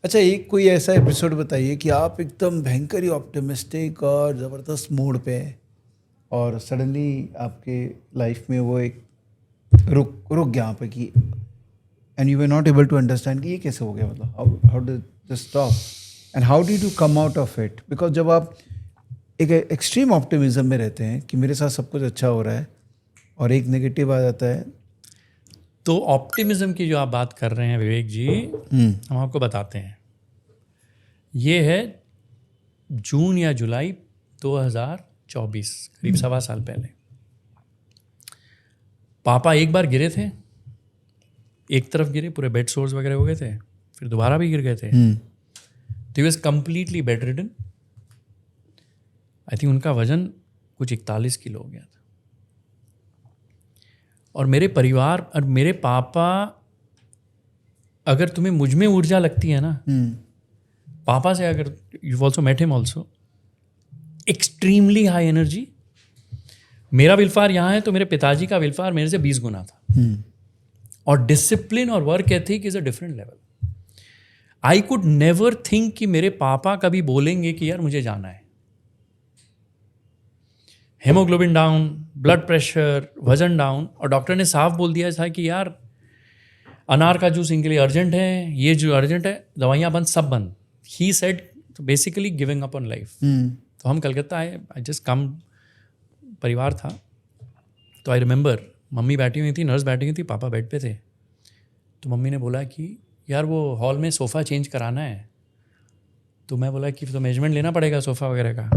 अच्छा, एक कोई ऐसा एपिसोड बताइए कि आप एकदम भयंकर ही ऑप्टिमिस्टिक और ज़बरदस्त मूड पे हैं और सडनली आपके लाइफ में वो एक रुक रुक गया यहाँ पे कि and you were not able to understand कि ये कैसे हो गया, मतलब how how did this stop and how did you come out of it? Because जब आप एक एक्सट्रीम ऑप्टिमिज्म में रहते हैं कि मेरे साथ सब कुछ अच्छा हो रहा है और एक नेगेटिव आ जाता है। तो ऑप्टिमिज्म की जो आप बात कर रहे हैं विवेक जी, हम आपको बताते हैं। ये है जून या जुलाई 2024, करीब 1.25 साल पहले। पापा एक बार गिरे थे, एक तरफ गिरे, पूरे बेड सोर्स वगैरह हो गए थे, फिर दोबारा भी गिर गए थे। तो was completely bed ridden. I think उनका वजन कुछ 41 किलो हो गया था। और मेरे परिवार और मेरे पापा, अगर तुम्हें मुझ में ऊर्जा लगती है ना, पापा से, अगर you also met him also, extremely high energy. मेरा विलफार यहाँ है तो मेरे पिताजी का विलफार मेरे से 20 गुना था। और डिसिप्लिन और work ethic is a different level. I could never think कि मेरे पापा कभी बोलेंगे कि यार मुझे जाना है। हेमोग्लोबिन डाउन, ब्लड प्रेशर, वजन डाउन, और डॉक्टर ने साफ बोल दिया था कि यार अनार का जूस इनके लिए अर्जेंट है, ये जो अर्जेंट है, दवाइयाँ बंद, सब बंद। He said basically giving up on life. तो हम कलकत्ता आए, आई जस्ट कम, परिवार था। तो आई रिमेंबर मम्मी बैठी हुई थी, नर्स बैठी हुई थी, पापा बेड पे थे। तो मम्मी ने बोला कि यार वो हॉल में सोफ़ा चेंज कराना है। तो मैं बोला कि तो मेजरमेंट लेना पड़ेगा सोफ़ा वगैरह का।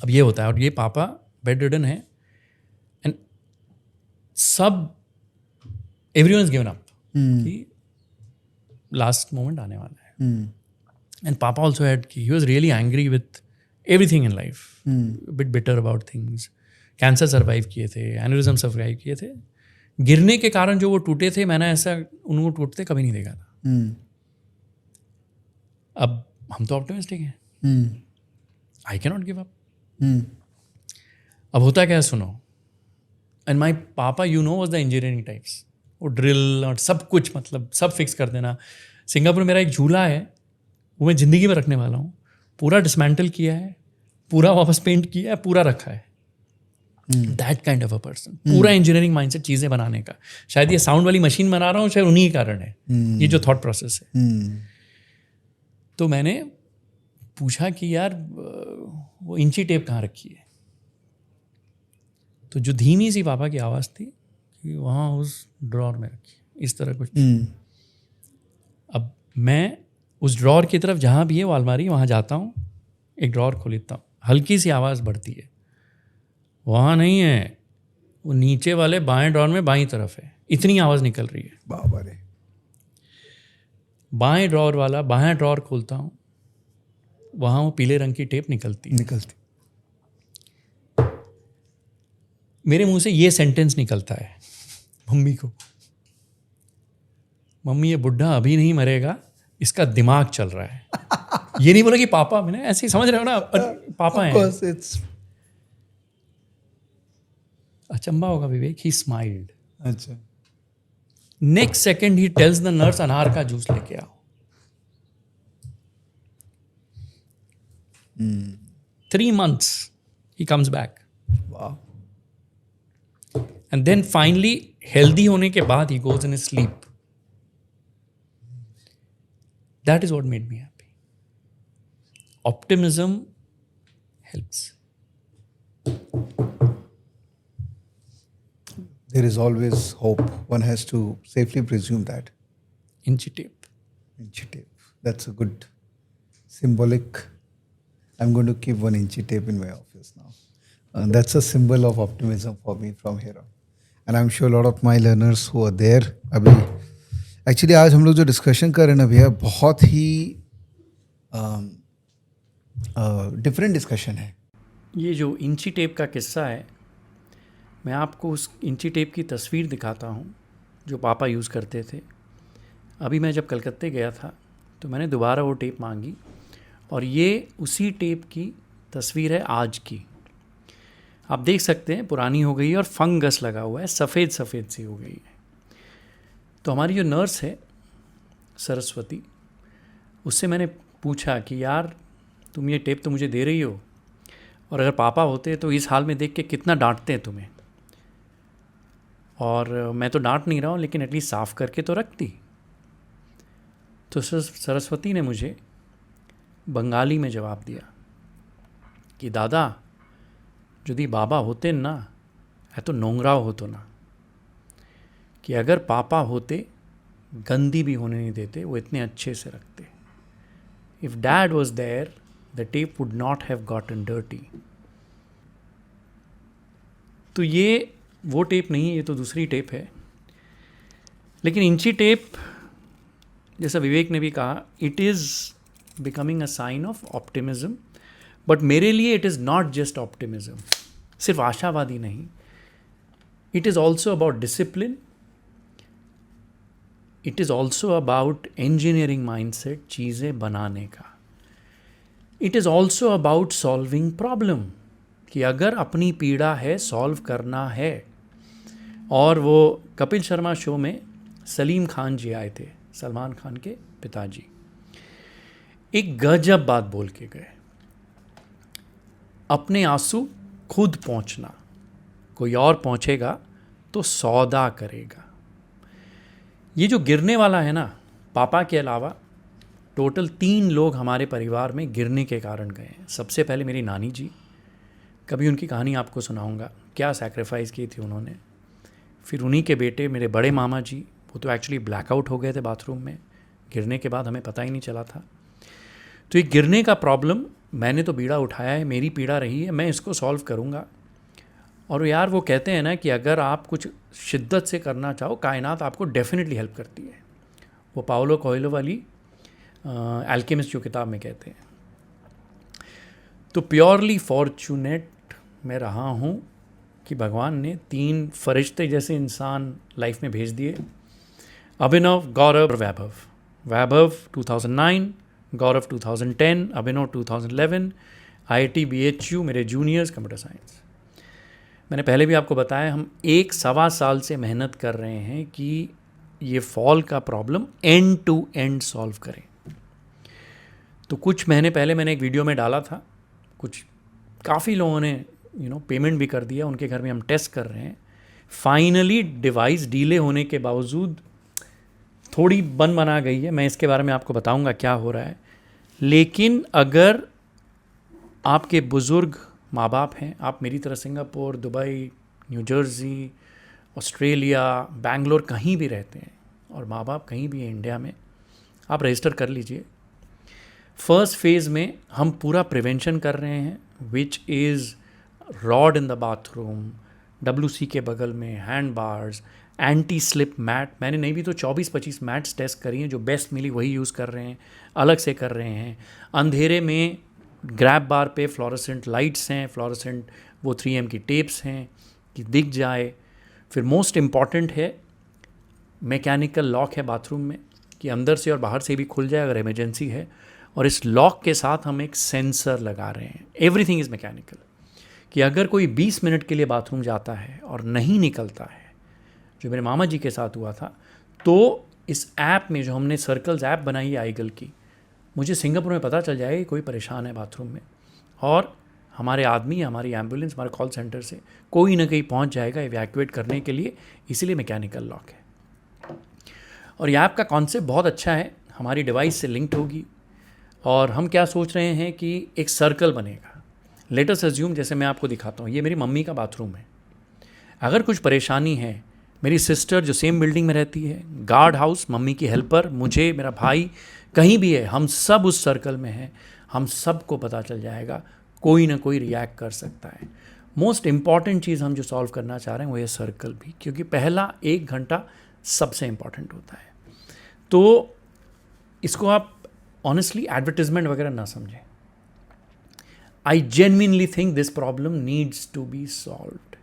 अब ये होता है, और ये पापा बेड रिडन है एंड सब एवरीवन इज गिवन अप कि लास्ट मोमेंट आने वाला है। एंड पापा ऑल्सो हैड कि he was really angry with everything in life, bit bitter about things. Cancer survive किए थे, एन्यूरिज्म सर्वाइव किए थे। गिरने के कारण जो वो टूटे थे, मैंने ऐसा उनको टूटते कभी नहीं देखा था। अब हम तो ऑप्टिमिस्टिक हैं, I can not give up. अब होता क्या है, सुनो। एंड माई पापा you know was the engineering types. वो ड्रिल और सब कुछ, मतलब सब फिक्स कर देना। सिंगापुर में मेरा एक झूला है, वो मैं ज़िंदगी में रखने वाला हूँ। पूरा डिसमेंटल किया है, पूरा वापस पेंट किया है, पूरा रखा है। That kind of a person, पूरा इंजीनियरिंग माइंडसेट चीज़ें बनाने का। शायद ये साउंड वाली मशीन बना रहा हूँ, शायद उन्हीं के कारण है ये जो थॉट प्रोसेस है। तो मैंने पूछा कि यार वो इंची टेप कहाँ रखी है? तो जो धीमी सी पापा की आवाज़ थी कि वहाँ उस ड्रॉर में रखी, इस तरह कुछ। अब मैं उस ड्रॉर की तरफ, जहाँ भी है वो अलमारी, वहाँ जाता हूँ, एक ड्रॉर खोलता हूँ, हल्की सी आवाज़ बढ़ती है, वहाँ नहीं है, वो नीचे वाले बाएं ड्रॉर में बाईं तरफ है, इतनी आवाज़ निकल रही है। बाबा रे। बाएं ड्रॉर वाला, बाएं ड्रॉर खोलता हूँ, वहाँ वो पीले रंग की टेप निकलती। मेरे मुंह से ये सेंटेंस निकलता है मम्मी को, मम्मी ये बुढ़ा अभी नहीं मरेगा, इसका दिमाग चल रहा है। ये नहीं बोला कि पापा, मैंने ऐसे ही समझ रहे हो ना, पापा हैं। अचंबा होगा विवेक, ही स्माइल्ड। अच्छा। Next second he tells the nurse अनार का जूस लेके आओ। 3 months he comes back. Wow. And then finally healthy होने के बाद he goes in his sleep. That is what made me happy. Optimism helps. There is always hope. One has to safely presume that. Inchy tape. Inchy tape. That's a good symbolic. I'm going to keep one inchy tape in my office now. That's a symbol of optimism for me from here on. And I'm sure a lot of my learners who are there अभी actually आज हम लोग जो discussion कर रहे हैं ना भैया, बहुत ही डिफरेंट डिस्कशन है। ये जो इंची टेप का किस्सा है, मैं आपको उस इंची टेप की तस्वीर दिखाता हूँ जो पापा यूज़ करते थे। अभी मैं जब कलकत्ते गया था तो मैंने दोबारा वो टेप मांगी, और ये उसी टेप की तस्वीर है आज की। आप देख सकते हैं पुरानी हो गई है और फंगस लगा हुआ है, सफ़ेद सफ़ेद सी हो गई है। तो हमारी जो नर्स है सरस्वती, उससे मैंने पूछा कि यार तुम ये टेप तो मुझे दे रही हो, और अगर पापा होते तो इस हाल में देख के कितना डांटते हैं तुम्हें, और मैं तो डांट नहीं रहा हूँ लेकिन एटलीस्ट साफ़ करके तो रखती। तो सरस्वती ने मुझे बंगाली में जवाब दिया कि दादा यदि बाबा होते ना है तो नोंगराव होतो ना, कि अगर पापा होते गंदी भी होने नहीं देते, वो इतने अच्छे से रखते। If dad was there the tape would not have gotten dirty. तो ये वो टेप नहीं है, ये तो दूसरी टेप है। लेकिन इंची टेप, जैसा विवेक ने भी कहा, it is becoming a sign of optimism. But मेरे लिए it is not just optimism, सिर्फ आशावादी नहीं, it is also about discipline, it is also about engineering mindset, चीज़ें बनाने का। It is also about solving problem, कि अगर अपनी पीड़ा है सॉल्व करना है। और वो कपिल शर्मा शो में सलीम खान जी आए थे, सलमान खान के पिताजी, एक गजब बात बोल के गए, अपने आंसू खुद पहुंचना, कोई और पहुंचेगा तो सौदा करेगा। ये जो गिरने वाला है ना, पापा के अलावा टोटल 3 लोग हमारे परिवार में गिरने के कारण गए हैं। सबसे पहले मेरी नानी जी, कभी उनकी कहानी आपको सुनाऊंगा, क्या सैक्रिफाइस की थी उन्होंने। फिर उन्हीं के बेटे मेरे बड़े मामा जी, वो तो एक्चुअली ब्लैकआउट हो गए थे बाथरूम में, गिरने के बाद हमें पता ही नहीं चला था। तो ये गिरने का प्रॉब्लम, मैंने तो बीड़ा उठाया है, मेरी पीड़ा रही है, मैं इसको सॉल्व करूँगा। और यार वो कहते हैं ना कि अगर आप कुछ शिद्दत से करना चाहो, कायनात आपको डेफिनेटली हेल्प करती है। वो पाओलो कोएल्हो वाली एल्केमिस्ट जो किताब में कहते हैं। तो प्योरली फॉर्चुनेट मैं रहा हूँ कि भगवान ने 3 फरिश्ते जैसे इंसान लाइफ में भेज दिए, अभिनव, गौरव और वैभव। वैभव 2009, गौरव 2010, अभिनव 2011, IIT BHU मेरे जूनियर्स कंप्यूटर साइंस। मैंने पहले भी आपको बताया, हम 1-1.25 साल से मेहनत कर रहे हैं कि ये फॉल का problem end to end solve करें। तो कुछ महीने पहले मैंने एक वीडियो में डाला था, कुछ काफ़ी लोगों ने पेमेंट भी कर दिया, उनके घर में हम टेस्ट कर रहे हैं। फाइनली डिवाइस डीले होने के बावजूद थोड़ी बना गई है, मैं इसके बारे में आपको बताऊंगा क्या हो रहा है। लेकिन अगर आपके बुज़ुर्ग माँ बाप हैं, आप मेरी तरह Singapore, Dubai, new Jersey, Australia, Bangalore कहीं भी रहते हैं, और माँ बाप कहीं भी हैं इंडिया में, आप रजिस्टर कर लीजिए। फर्स्ट फेज़ में हम पूरा प्रिवेंशन कर रहे हैं, which is rod in the bathroom, WC के बगल में, hand bars, anti slip mat. मैंने नहीं भी तो 24-25 मैट्स टेस्ट करी हैं, जो बेस्ट मिली वही यूज़ कर रहे हैं, अलग से कर रहे हैं। अंधेरे में ग्रैब बार पे फ्लोरोसेंट लाइट्स हैं, फ्लोरोसेंट वो 3M की टेप्स हैं कि दिख जाए। फिर मोस्ट इम्पॉर्टेंट है, मैकेनिकल लॉक है बाथरूम में, कि अंदर से और बाहर से भी खुल जाए अगर इमरजेंसी है। और इस लॉक के साथ हम एक सेंसर लगा रहे हैं, एवरीथिंग इज़ मैकेनिकल, कि अगर कोई 20 मिनट के लिए बाथरूम जाता है और नहीं निकलता है, जो मेरे मामा जी के साथ हुआ था, तो इस ऐप में जो हमने सर्कल्स ऐप बनाई है आईगल की, मुझे सिंगापुर में पता चल जाएगा कि कोई परेशान है बाथरूम में, और हमारे आदमी, हमारी एम्बुलेंस, हमारे कॉल सेंटर से कोई ना कहीं पहुंच जाएगा इवैक्यूएट करने के लिए। इसीलिए मैकेनिकल लॉक है। और ये ऐप का कॉन्सेप्ट बहुत अच्छा है, हमारी डिवाइस से लिंक्ड होगी। और हम क्या सोच रहे हैं कि एक सर्कल बनेगा। लेट अस अज्यूम, जैसे मैं आपको दिखाता हूँ, ये मेरी मम्मी का बाथरूम है। अगर कुछ परेशानी है, मेरी सिस्टर जो सेम बिल्डिंग में रहती है, गार्ड हाउस, मम्मी की हेल्पर, मुझे, मेरा भाई, कहीं भी है, हम सब उस सर्कल में हैं, हम सबको पता चल जाएगा, कोई ना कोई रिएक्ट कर सकता है। मोस्ट इम्पॉर्टेंट चीज़ हम जो सॉल्व करना चाह रहे हैं वो ये सर्कल भी, क्योंकि पहला 1 घंटा सबसे इम्पॉर्टेंट होता है। तो इसको आप ऑनेस्टली एडवर्टिजमेंट वगैरह ना समझें। I genuinely think this problem needs to be solved.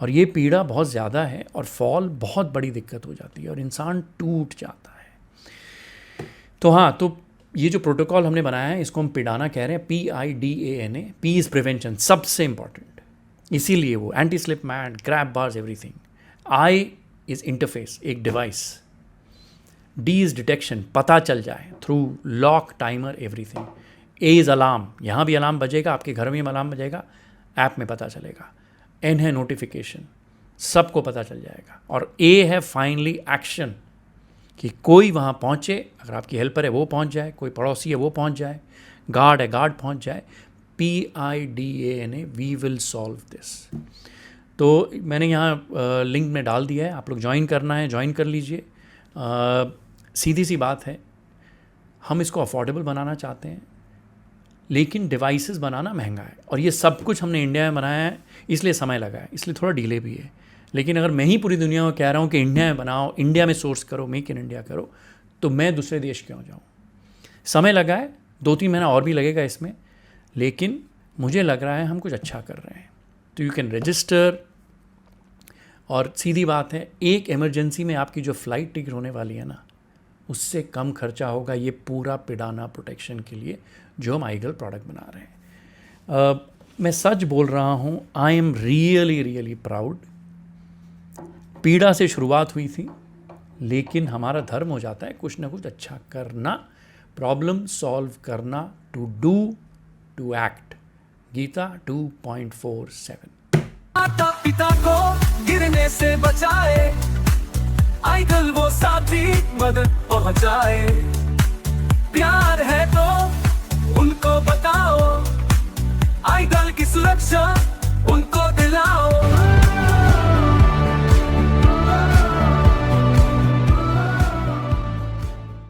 और ये पीड़ा बहुत ज़्यादा है, और फॉल बहुत बड़ी दिक्कत हो जाती है, और इंसान टूट जाता है। तो हाँ, तो ये जो प्रोटोकॉल हमने बनाया है, इसको हम पिडाना कह रहे हैं, PIDANA। P इज़ प्रिवेंशन, सबसे इंपॉर्टेंट, इसीलिए वो anti slip mat, grab bars, everything. I is interface, एक डिवाइस। डी इज़ डिटेक्शन, पता चल जाए through lock, timer, everything. A is alarm, यहाँ भी अलार्म बजेगा, आपके घर में अलार्म बजेगा, ऐप में पता चलेगा। एन है नोटिफिकेशन, सबको पता चल जाएगा। और ए है फाइनली एक्शन, कि कोई वहाँ पहुँचे, अगर आपकी हेल्पर है वो पहुँच जाए, कोई पड़ोसी है वो पहुँच जाए, गार्ड है गार्ड पहुँच जाए। PIDANA, we will solve this. तो मैंने यहाँ लिंक में डाल दिया है, आप लोग ज्वाइन करना है ज्वाइन कर लीजिए। सीधी सी बात है, हम इसको अफोर्डेबल बनाना चाहते हैं, लेकिन डिवाइसेस बनाना महंगा है, और ये सब कुछ हमने इंडिया में बनाया है, इसलिए समय लगा है, इसलिए थोड़ा डिले भी है। लेकिन अगर मैं ही पूरी दुनिया को कह रहा हूँ कि इंडिया में बनाओ, इंडिया में सोर्स करो, मेक इन इंडिया करो, तो मैं दूसरे देश क्यों जाऊँ? समय लगा है, 2-3 महीना और भी लगेगा इसमें, लेकिन मुझे लग रहा है हम कुछ अच्छा कर रहे हैं। तो यू कैन रजिस्टर। और सीधी बात है, एक इमरजेंसी में आपकी जो फ़्लाइट टिकट होने वाली है ना, उससे कम खर्चा होगा ये पूरा पिडाना प्रोटेक्शन के लिए जो हम आईगल प्रोडक्ट बना रहे हैं। मैं सच बोल रहा हूँ, आई एम रियली प्राउड। पीड़ा से शुरुआत हुई थी, लेकिन हमारा धर्म हो जाता है कुछ ना कुछ अच्छा करना, प्रॉब्लम सॉल्व करना, to do, to act. Gita 2.47। माता पिता को गिरने से बचाए, आईगल वो साथी मदद पहुंचाए। प्यार है तो उनको बता